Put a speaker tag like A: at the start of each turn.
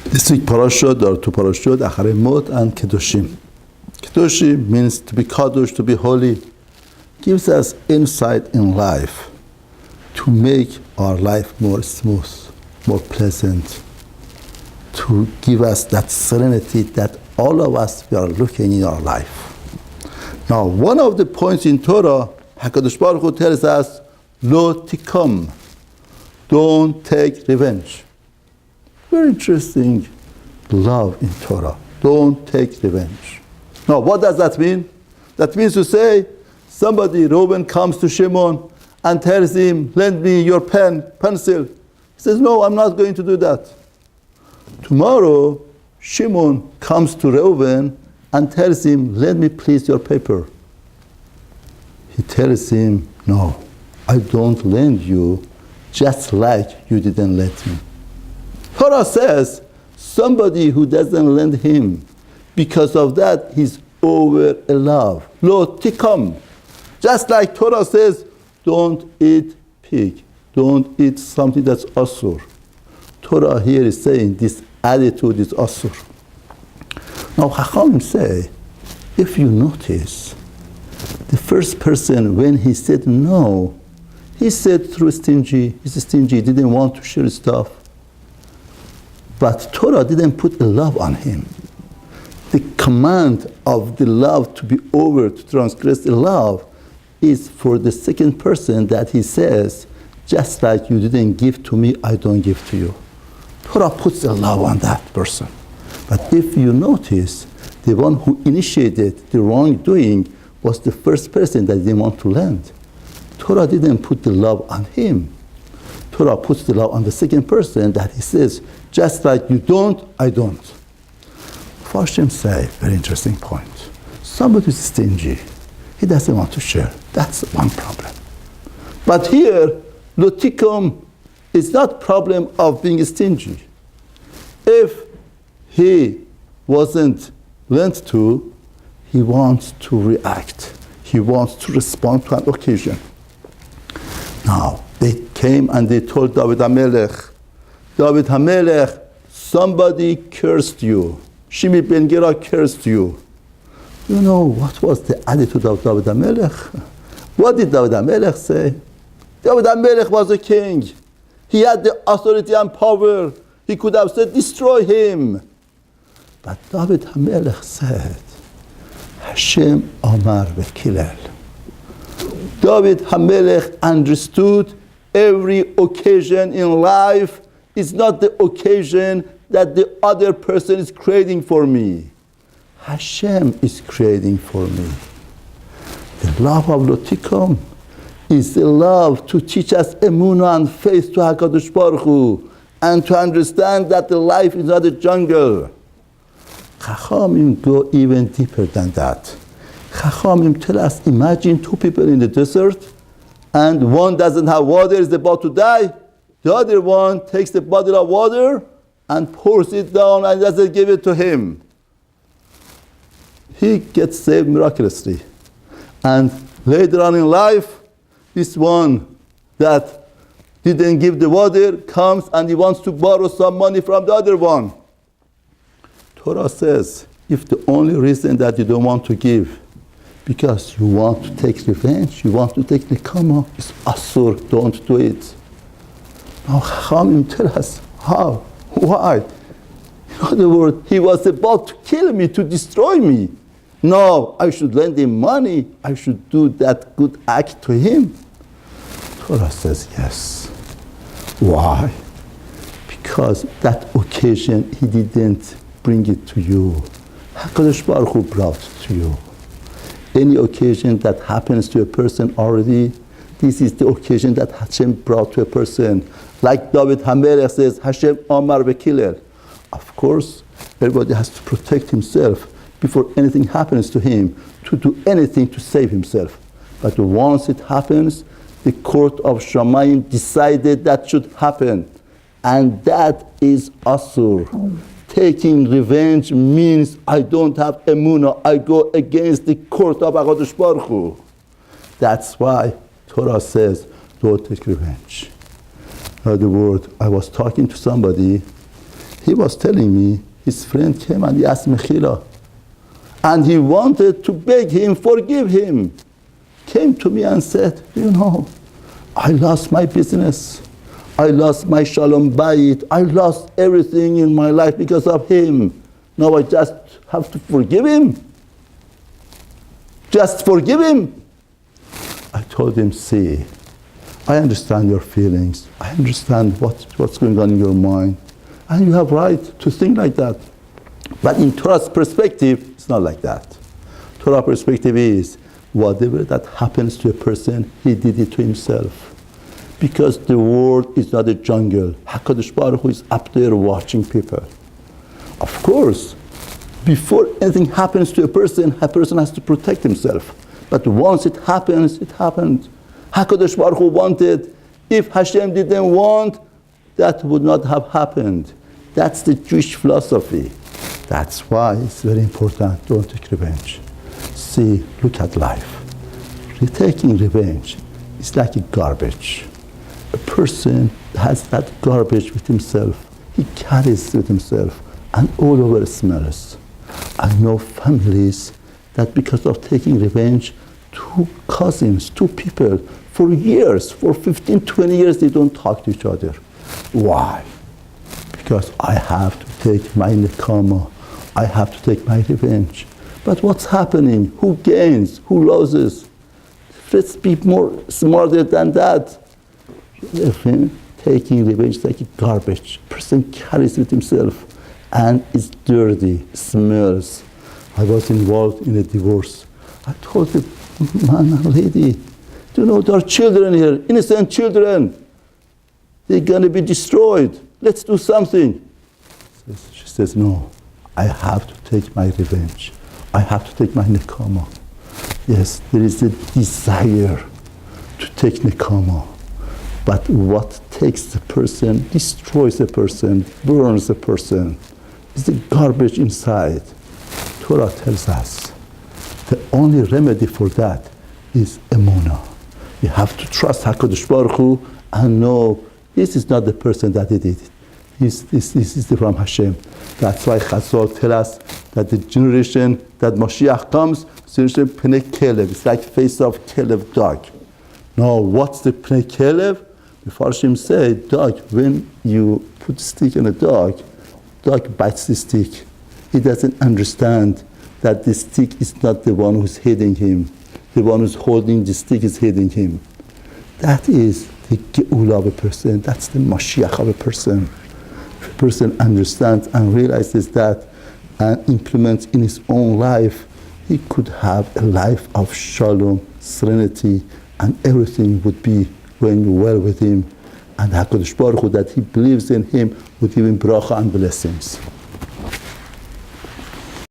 A: This week parashah, there are two parashot, Acherei and Kedushim. Kedushim means to be kadosh, to be holy. Gives us insight in life to make our life more smooth, more pleasant, to give us that serenity that all of us we are looking in our life. Now, one of the points in Torah, HaKadosh Baruch Hu tells us, Lo tikom, don't take revenge. Very interesting love in Torah. Don't take revenge. Now, what does that mean? That means to say, somebody, Reuben, comes to Shimon and tells him, lend me your pencil. He says, no, I'm not going to do that. Tomorrow, Shimon comes to Reuben and tells him, lend me please your paper. He tells him, no, I don't lend you just like you didn't lend me. Torah says, somebody who doesn't lend him, because of that, he's over in love. Lo tikom. Just like Torah says, don't eat pig. Don't eat something that's asur. Torah here is saying this attitude is asur. Now, Chachamim say, if you notice, the first person, when he said no, he said through stingy. He's stingy, didn't want to share stuff. But Torah didn't put a love on him. The command of the love to be over, to transgress the love, is for the second person that he says, just like you didn't give to me, I don't give to you. Torah puts a love on that person. But if you notice, the one who initiated the wrongdoing was the first person that didn't want to lend. Torah didn't put the love on him. Torah puts the love on the second person that he says, just like you don't, I don't. Farshim say, very interesting point. Somebody who's stingy, he doesn't want to share. That's one problem. But here, Lo tikom is not problem of being stingy. If he wasn't lent to, he wants to react. He wants to respond to an occasion. Now, they came and they told David HaMelech, David HaMelech, somebody cursed you. Shimi ben Gera cursed you. You know what was the attitude of David HaMelech? What did David HaMelech say? David HaMelech was a king. He had the authority and power. He could have said, destroy him. But David HaMelech said, Hashem Amar Vekilel. David HaMelech understood every occasion in life is not the occasion that the other person is creating for me. Hashem is creating for me. The love of Lo tikom is the love to teach us emunah and faith to HaKadosh Baruch Hu, and to understand that the life is not a jungle. Chachamim go even deeper than that. Chachamim tell us, imagine two people in the desert, and one doesn't have water, is about to die. The other one takes the bottle of water and pours it down and doesn't give it to him. He gets saved miraculously. And later on in life, this one that didn't give the water comes and he wants to borrow some money from the other one. Torah says, if the only reason that you don't want to give because you want to take revenge, you want to take nikama, it's asur, don't do it. Now Chachamim tell us, how? Why? In other words, he was about to kill me, to destroy me. No, I should lend him money. I should do that good act to him. Torah says yes. Why? Because that occasion he didn't bring it to you. HaKadosh Baruch Hu brought it to you. Any occasion that happens to a person already, this is the occasion that Hashem brought to a person. Like David HaMelech says, Hashem Amar Vekilel. Of course, everybody has to protect himself before anything happens to him, to do anything to save himself. But once it happens, the court of Shamayim decided that should happen. And that is asur. Taking revenge means I don't have emunah. I go against the court of HaKadosh Baruch Hu. That's why Torah says, don't take revenge. In other words, I was talking to somebody. he was telling me, his friend came and he asked Mechila. And he wanted to beg him, forgive him. Came to me and said, I lost my business. I lost my shalom bayit. I lost everything in my life because of him. Now I just have to forgive him. Just forgive him. I told him, see, I understand your feelings. I understand what's going on in your mind. And you have right to think like that. But in Torah's perspective, it's not like that. Torah perspective is, whatever that happens to a person, he did it to himself. Because the world is not a jungle. HaKadosh Baruch Hu is up there watching people. Of course, before anything happens to a person has to protect himself. But once it happens, it happened. HaKadosh Baruch Hu wanted. If Hashem didn't want, that would not have happened. That's the Jewish philosophy. That's why it's very important, don't take revenge. See, look at life. Taking revenge is like a garbage. A person has that garbage with himself. He carries it with himself and all over smells. I know families that because of taking revenge, two cousins, two people, for years, for 15, 20 years, they don't talk to each other. Why? Because I have to take my nekama. I have to take my revenge. But what's happening? Who gains? Who loses? Let's be more smarter than that. Taking revenge is like a garbage. A person carries it himself and it's dirty, smells. I was involved in a divorce. I told the man and lady, there are children here, innocent children. They're going to be destroyed. Let's do something. She says, no, I have to take my revenge. I have to take my nekama. Yes, there is a desire to take nekama. But what takes the person, destroys the person, burns the person, is the garbage inside. Torah tells us the only remedy for that is emunah. You have to trust HaKadosh Baruch Hu and know this is not the person that did it. This is from Hashem. That's why Chazal tell us that the generation that Mashiach comes, generation Pnei Kelev. It's like face of Kelev dog. Now, what's the Pnei Kelev? The Farshim say, dog, when you put stick on a dog bites the stick. He doesn't understand that the stick is not the one who's hitting him. The one who's holding the stick is hitting him. That is the Geula of a person. That's the Mashiach of a person. If a person understands and realizes that and implements in his own life, he could have a life of shalom, serenity, and everything would be going well with him. And HaKadosh Baruch Hu, that he believes in him, would give him bracha and blessings.